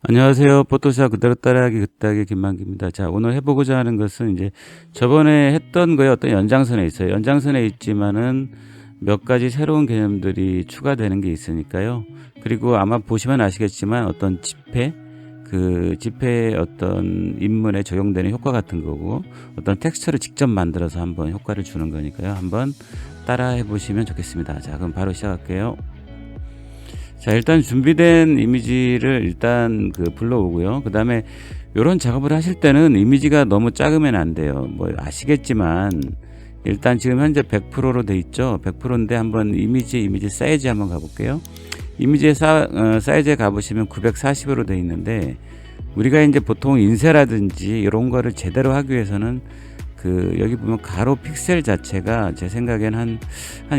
안녕하세요. 포토샵 그대로 따라하기 그따기 김만기입니다. 자, 오늘 해보고자 하는 것은 이제 저번에 했던 거에 어떤 연장선에 있어요. 연장선에 있지만은 몇 가지 새로운 개념들이 추가되는 게 있으니까요. 그리고 아마 보시면 아시겠지만 어떤 지폐, 그 지폐의 어떤 인물에 적용되는 효과 같은 거고 어떤 텍스처를 직접 만들어서 한번 효과를 주는 거니까요. 한번 따라해 보시면 좋겠습니다. 자, 그럼 바로 시작할게요. 자, 일단 준비된 이미지를 일단 불러오고요. 그 다음에 이런 작업을 하실 때는 이미지가 너무 작으면 안 돼요. 뭐 아시겠지만 일단 지금 현재 100%로 돼 있죠. 100%인데 한번 이미지 사이즈 한번 가볼게요. 이미지의 사이즈에 가보시면 940으로 돼 있는데 우리가 이제 보통 인쇄라든지 이런 거를 제대로 하기 위해서는 여기 보면 가로 픽셀 자체가 제 생각엔 한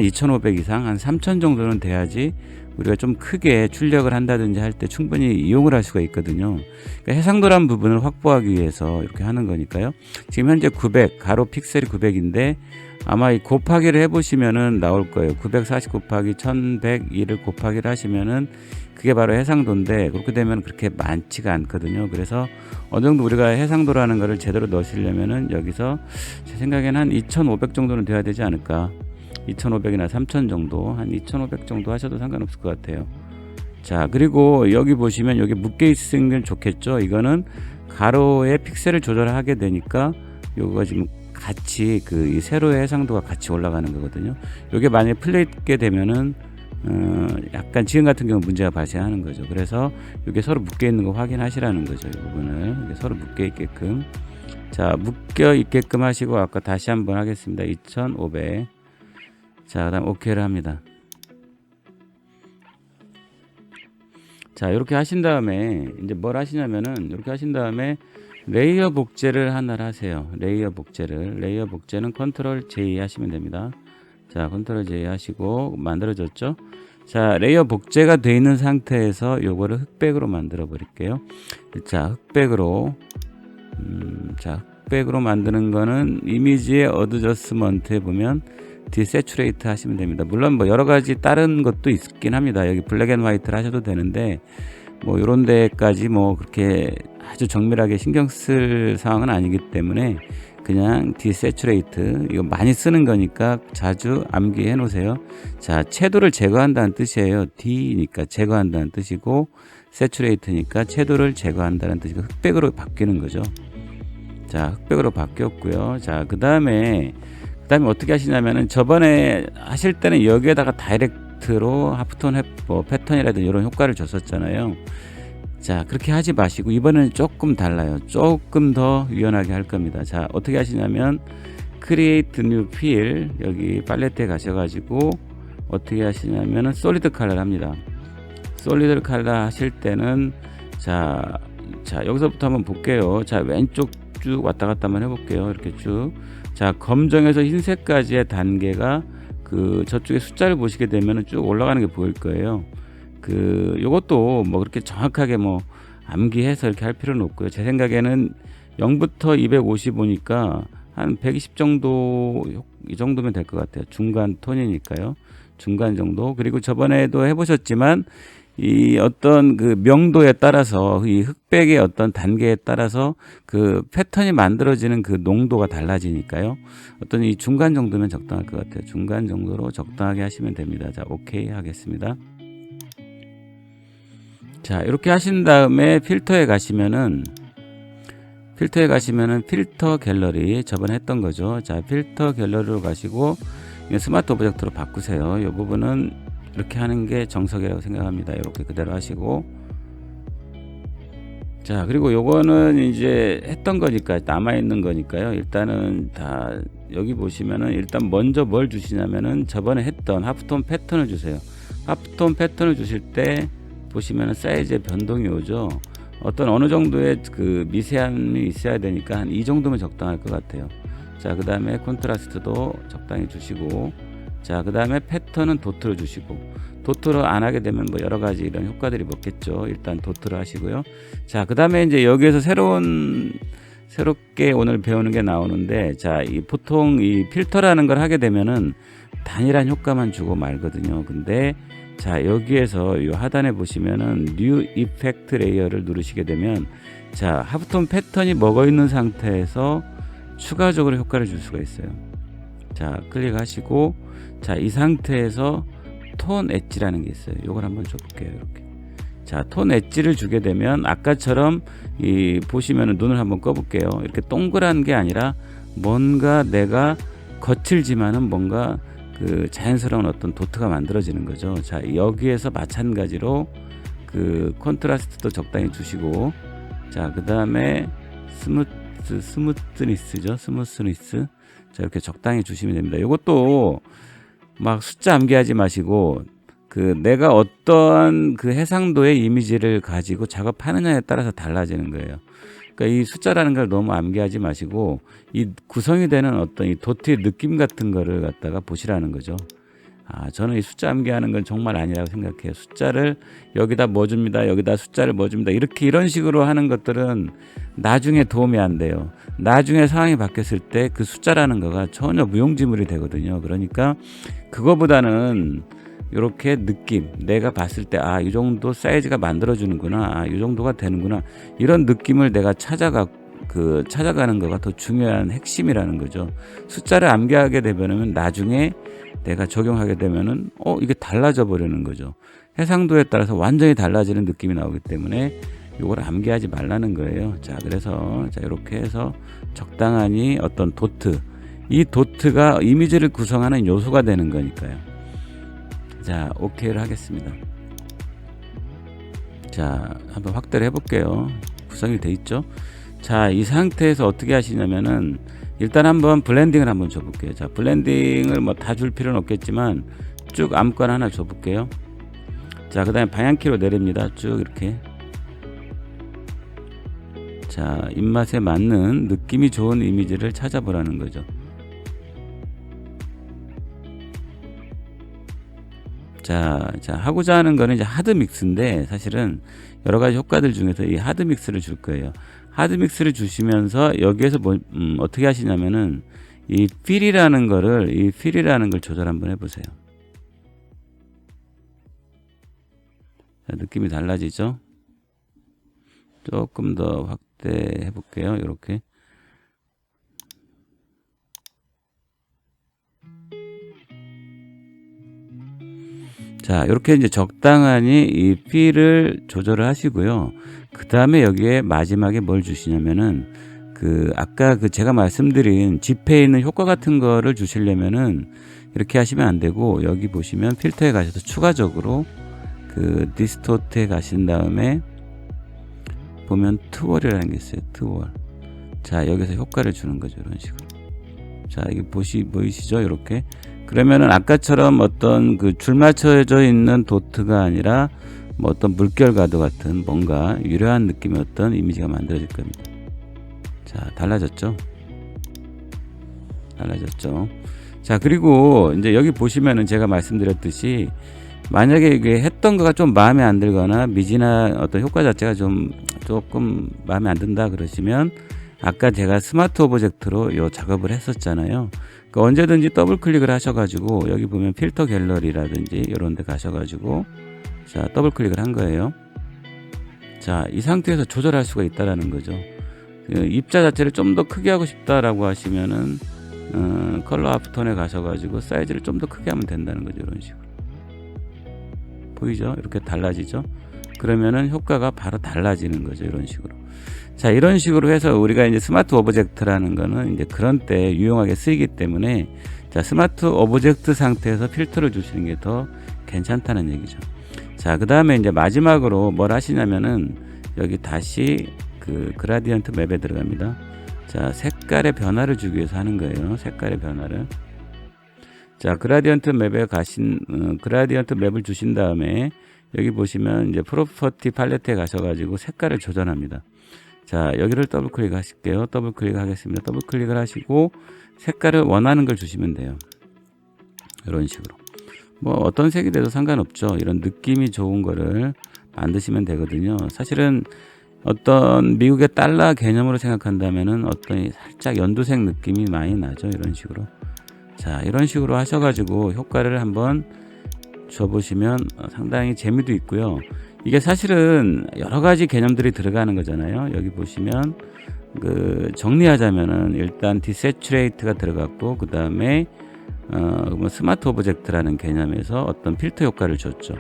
2500 이상, 한 3000 정도는 돼야지 우리가 좀 크게 출력을 한다든지 할 때 충분히 이용을 할 수가 있거든요. 그러니까 해상도란 부분을 확보하기 위해서 이렇게 하는 거니까요. 지금 현재 900, 가로 픽셀이 900인데 아마 이 곱하기를 해보시면은 나올 거예요. 940 곱하기 1102를 곱하기를 하시면은 그게 바로 해상도인데 그렇게 되면 그렇게 많지가 않거든요. 그래서 어느 정도 우리가 해상도라는 거를 제대로 넣으시려면은 여기서 제 생각에는 한 2500 정도는 돼야 되지 않을까. 2500이나 3000 정도, 한 2500 정도 하셔도 상관없을 것 같아요. 자, 그리고 여기 보시면 여기 묶여 있으면 좋겠죠. 이거는 가로의 픽셀을 조절하게 되니까 요거가 지금 같이 이 세로의 해상도가 같이 올라가는 거거든요. 요게 만약에 풀리게 되면은 약간 지금 같은 경우 문제가 발생하는 거죠. 그래서 이게 서로 묶여 있는 거 확인하시라는 거죠. 이 부분을 서로 묶여 있게끔. 자, 묶여 있게끔 하시고 아까 다시 한번 하겠습니다. 2500. 자, 그다음 OK를 합니다. 자, 이렇게 하신 다음에 이제 뭘 하시냐면은 이렇게 하신 다음에 레이어 복제를 하나를 하세요. 레이어 복제는 컨트롤 J 하시면 됩니다. 자, 컨트롤 J 하시고 만들어졌죠? 자, 레이어 복제가 되어 있는 상태에서 요거를 흑백으로 만들어 버릴게요. 자, 흑백으로 만드는 거는 이미지의 어드저스먼트에 보면 디세츄레이트 하시면 됩니다. 물론 뭐 여러 가지 다른 것도 있긴 합니다. 여기 블랙 앤 화이트를 하셔도 되는데 뭐 요런 데까지 뭐 그렇게 아주 정밀하게 신경 쓸 상황은 아니기 때문에 그냥 디세츄레이트 이거 많이 쓰는 거니까 자주 암기해 놓으세요. 자, 채도를 제거한다는 뜻이에요. D니까 제거한다는 뜻이고 세츄레이트니까 채도를 제거한다는 뜻이고 흑백으로 바뀌는 거죠. 자, 흑백으로 바뀌었고요. 자, 그 다음에 어떻게 하시냐면은 저번에 하실 때는 여기에다가 다이렉트로 하프톤 패턴이라든지 이런 효과를 줬었잖아요. 자, 그렇게 하지 마시고 이번에는 조금 달라요. 조금 더 유연하게 할 겁니다. 자, 어떻게 하시냐면 Create New Fill 여기 팔레트에 가셔가지고 어떻게 하시냐면은 솔리드 컬러를 합니다. 솔리드 컬러 하실 때는 자 여기서부터 한번 볼게요. 자, 왼쪽 쭉 왔다 갔다 한번 해볼게요. 이렇게 쭉. 자, 검정에서 흰색까지의 단계가 저쪽에 숫자를 보시게 되면 쭉 올라가는 게 보일 거예요. 요것도 뭐 그렇게 정확하게 뭐 암기해서 이렇게 할 필요는 없고요. 제 생각에는 0부터 255니까 한 120 정도, 이 정도면 될 것 같아요. 중간 톤이니까요. 중간 정도. 그리고 저번에도 해보셨지만 이 어떤 명도에 따라서 이 흑백의 어떤 단계에 따라서 패턴이 만들어지는 농도가 달라지니까요. 어떤 이 중간 정도면 적당할 것 같아요. 중간 정도로 적당하게 하시면 됩니다. 자, 오케이 하겠습니다. 자, 이렇게 하신 다음에 필터에 가시면은 필터 갤러리 저번에 했던 거죠. 자, 필터 갤러리로 가시고 스마트 오브젝트로 바꾸세요. 이 부분은 이렇게 하는 게 정석이라고 생각합니다. 이렇게 그대로 하시고 자, 그리고 요거는 이제 했던 거니까 남아있는 거니까요. 일단은 다 여기 보시면은 일단 먼저 뭘 주시냐면은 저번에 했던 하프톤 패턴을 주세요. 하프톤 패턴을 주실 때 보시면은 사이즈의 변동이 오죠. 어느 정도의 미세함이 있어야 되니까 한 이 정도면 적당할 것 같아요. 자, 그 다음에 콘트라스트도 적당히 주시고 자, 그 다음에 패턴은 도트로 주시고 도트로 안 하게 되면 뭐 여러 가지 이런 효과들이 먹겠죠. 일단 도트로 하시고요. 자, 그 다음에 이제 여기에서 새롭게 오늘 배우는 게 나오는데 자, 보통 이 필터라는 걸 하게 되면은 단일한 효과만 주고 말거든요. 근데 자, 여기에서 이 하단에 보시면은 뉴 이펙트 레이어를 누르시게 되면, 자, 하부톤 패턴이 먹어 있는 상태에서 추가적으로 효과를 줄 수가 있어요. 자, 클릭하시고, 자, 이 상태에서 톤 엣지라는 게 있어요. 이걸 한번 줘볼게요. 이렇게. 자, 톤 엣지를 주게 되면 아까처럼 이 보시면은 눈을 한번 꺼볼게요. 이렇게 동그란 게 아니라 뭔가 내가 거칠지만은 뭔가 그 자연스러운 어떤 도트가 만들어지는 거죠. 자, 여기에서 마찬가지로 그 콘트라스트도 적당히 주시고, 자, 그 다음에 스무스니스죠. 스무스니스. 자, 이렇게 적당히 주시면 됩니다. 이것도 막 숫자 암기하지 마시고, 그 내가 어떠한 그 해상도의 이미지를 가지고 작업하느냐에 따라서 달라지는 거예요. 그러니까 이 숫자라는 걸 너무 암기하지 마시고, 이 구성이 되는 어떤 이 도트의 느낌 같은 거를 갖다가 보시라는 거죠. 저는 이 숫자 암기하는 건 정말 아니라고 생각해요. 숫자를 여기다 뭐 줍니다. 여기다 숫자를 뭐 줍니다. 이런 식으로 하는 것들은 나중에 도움이 안 돼요. 나중에 상황이 바뀌었을 때 그 숫자라는 거가 전혀 무용지물이 되거든요. 그러니까 그거보다는 이렇게 느낌, 내가 봤을 때 이 정도 사이즈가 만들어주는구나, 이 정도가 되는구나, 이런 느낌을 내가 찾아가는 거가 더 중요한 핵심이라는 거죠. 숫자를 암기하게 되면은 나중에 내가 적용하게 되면은 이게 달라져 버리는 거죠. 해상도에 따라서 완전히 달라지는 느낌이 나오기 때문에 이걸 암기하지 말라는 거예요. 자, 그래서 자, 이렇게 해서 적당하니 어떤 도트, 이 도트가 이미지를 구성하는 요소가 되는 거니까요. 자, 오케이를 하겠습니다. 자, 한번 확대를 해볼게요. 구성이 돼 있죠. 자, 이 상태에서 어떻게 하시냐면은 일단 한번 블렌딩을 한번 줘볼게요. 자, 블렌딩을 뭐 다 줄 필요는 없겠지만 쭉 아무거나 하나 줘볼게요. 자, 그 다음에 방향키로 내립니다. 쭉 이렇게. 자, 입맛에 맞는 느낌이 좋은 이미지를 찾아보라는 거죠. 자, 하고자 하는 거는 이제 하드 믹스인데, 사실은 여러 가지 효과들 중에서 이 하드 믹스를 줄 거예요. 하드 믹스를 주시면서 여기에서 어떻게 하시냐면은 이 필이라는 걸 조절 한번 해보세요. 자, 느낌이 달라지죠? 조금 더 확대해 볼게요. 이렇게. 자, 이렇게 이제 적당하니 이 필을 조절을 하시고요. 그 다음에 여기에 마지막에 뭘 주시냐면은 아까 제가 말씀드린 지폐에 있는 효과 같은 거를 주시려면은 이렇게 하시면 안 되고, 여기 보시면 필터에 가셔서 추가적으로 디스토트에 가신 다음에 보면 트월이라는 게 있어요. 트월. 자, 여기서 효과를 주는 거죠. 이런 식으로. 자, 이게 보이시죠? 이렇게. 그러면은 아까처럼 어떤 줄 맞춰져 있는 도트가 아니라 뭐 어떤 물결 가드 같은 뭔가 유려한 느낌의 어떤 이미지가 만들어질 겁니다. 자, 달라졌죠? 자, 그리고 이제 여기 보시면은 제가 말씀드렸듯이 만약에 이게 했던 거가 좀 마음에 안 들거나 미지나 어떤 효과 자체가 조금 마음에 안 든다 그러시면, 아까 제가 스마트 오브젝트로 요 작업을 했었잖아요. 그러니까 언제든지 더블 클릭을 하셔가지고 여기 보면 필터 갤러리라든지 이런 데 가셔가지고 자, 더블 클릭을 한 거예요. 자, 이 상태에서 조절할 수가 있다라는 거죠. 입자 자체를 좀 더 크게 하고 싶다라고 하시면은 컬러 앞톤에 가셔가지고 사이즈를 좀 더 크게 하면 된다는 거죠. 이런 식으로. 보이죠? 이렇게 달라지죠? 그러면은 효과가 바로 달라지는 거죠. 이런 식으로. 자, 이런 식으로 해서 우리가 이제 스마트 오브젝트라는 거는 이제 그런 때 유용하게 쓰이기 때문에, 자, 스마트 오브젝트 상태에서 필터를 주시는 게 더 괜찮다는 얘기죠. 자, 그 다음에 이제 마지막으로 뭘 하시냐면은 여기 다시 그라디언트 맵에 들어갑니다. 자, 색깔의 변화를 주기 위해서 하는 거예요. 색깔의 변화를. 자, 그라디언트 맵을 주신 다음에 여기 보시면 이제 프로퍼티 팔레트에 가셔가지고 색깔을 조절합니다. 자, 여기를 더블 클릭 하실게요. 더블 클릭 하겠습니다. 더블 클릭을 하시고 색깔을 원하는 걸 주시면 돼요. 이런 식으로. 뭐 어떤 색이 돼도 상관없죠. 이런 느낌이 좋은 거를 만드시면 되거든요. 사실은 어떤 미국의 달러 개념으로 생각한다면은 어떤 살짝 연두색 느낌이 많이 나죠. 이런 식으로. 자, 이런 식으로 하셔가지고 효과를 한번 줘보시면 상당히 재미도 있고요. 이게 사실은 여러 가지 개념들이 들어가는 거잖아요. 여기 보시면 정리하자면은 일단 디세츄레이트가 들어갔고, 그 다음에 뭐 스마트 오브젝트라는 개념에서 어떤 필터 효과를 줬죠.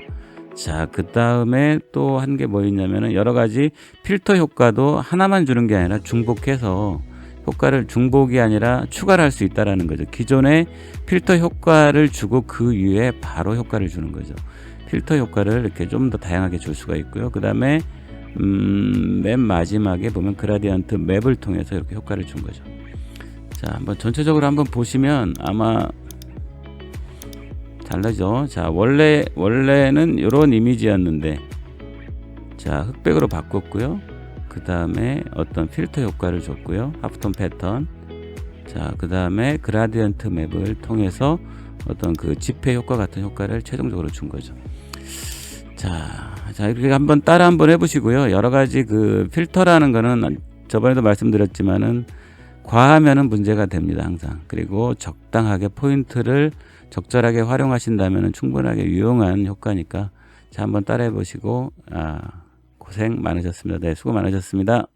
자, 그 다음에 또 한 게 뭐 있냐면은 여러 가지 필터 효과도 하나만 주는 게 아니라 중복해서 효과를, 중복이 아니라 추가를 할 수 있다라는 거죠. 기존에 필터 효과를 주고 그 위에 바로 효과를 주는 거죠. 필터 효과를 이렇게 좀 더 다양하게 줄 수가 있고요. 그 다음에 맨 마지막에 보면 그라디언트 맵을 통해서 이렇게 효과를 준 거죠. 자, 한번 전체적으로 한번 보시면 아마 달라져. 자, 원래는 이런 이미지였는데, 자, 흑백으로 바꿨고요. 그 다음에 어떤 필터 효과를 줬고요. 하프톤 패턴. 자, 그 다음에 그라디언트 맵을 통해서 어떤 그 집회 효과 같은 효과를 최종적으로 준 거죠. 자, 이렇게 한번 따라 한번 해보시고요. 여러 가지 그 필터라는 거는 저번에도 말씀드렸지만은 과하면은 문제가 됩니다, 항상. 그리고 적당하게 포인트를 적절하게 활용하신다면은 충분하게 유용한 효과니까, 자, 한번 따라해 보시고, 고생 많으셨습니다. 네, 수고 많으셨습니다.